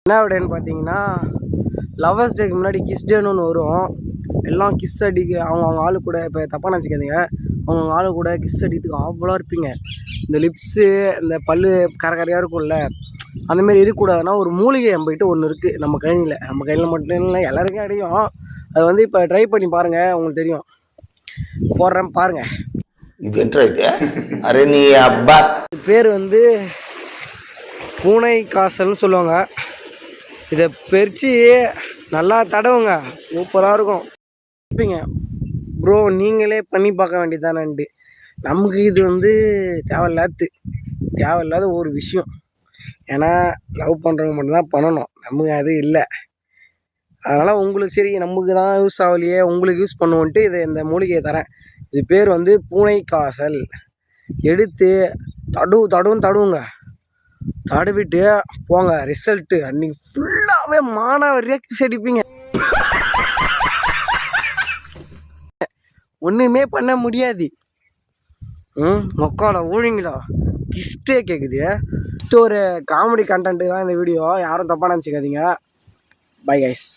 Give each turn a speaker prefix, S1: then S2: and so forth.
S1: என்ன விடன்னு பார்த்தீங்கன்னா, லவ்வர்ஸ் டேக்கு முன்னாடி கிஸ் டேன்னு ஒன்று வரும். எல்லாம் கிஸ் அடிக்க அவங்க ஆளு கூட, இப்போ தப்பாக நினச்சிக்காதீங்க, அவங்க ஆளு கூட கிஸ் அடிக்கிறதுக்கு அவ்வளோ இருப்பீங்க. இந்த லிப்ஸு, இந்த பல்லு கரையாக இருக்கும்ல, அந்தமாரி இருக்கக்கூடாதுன்னா ஒரு மூலிகை நம்மகிட்ட ஒன்று இருக்குது. நம்ம கையில் மட்டும் இல்லை, எல்லாருக்கும் அடையும். அது வந்து இப்போ ட்ரை பண்ணி பாருங்கள், உங்களுக்கு தெரியும். போடுறேன் பாருங்கள்.
S2: இது அரே நீ அப்பா.
S1: பேர் வந்து பூனை காசல்னு சொல்லுவாங்க. இதை பறித்து நல்லா தடவுங்க, சூப்பராக இருக்கும். இருப்பீங்க ப்ரோ, நீங்களே பண்ணி பார்க்க வேண்டியதானேன்ட்டு. நமக்கு இது வந்து தேவையில்லாத ஒரு விஷயம். ஏன்னா லவ் பண்ணுறவங்க மட்டும்தான் பண்ணணும், நமக்கு அது இல்லை. அதனால் உங்களுக்கு சரி, நமக்கு தான் யூஸ் ஆகலையே, உங்களுக்கு யூஸ் பண்ணுவோன்ட்டு இந்த மூலிகையை தரேன். இது பேர் வந்து பூனை காசல். எடுத்து தடவுங்க, தடவிட்டு போங்க. ரிசல்ட்டு அன்றைக்கி ஃபுல்லாகவே மானாவரியாக கிஸ் அடிப்பீங்க. ஒன்றுமே பண்ண முடியாது. மொக்கால ஊழிங்களா கிஸ்டே கேட்குது. ஒரு காமெடி கண்டென்ட்டு தான் இந்த வீடியோ, யாரும் தப்பாக நினச்சிக்காதீங்க. Bye guys.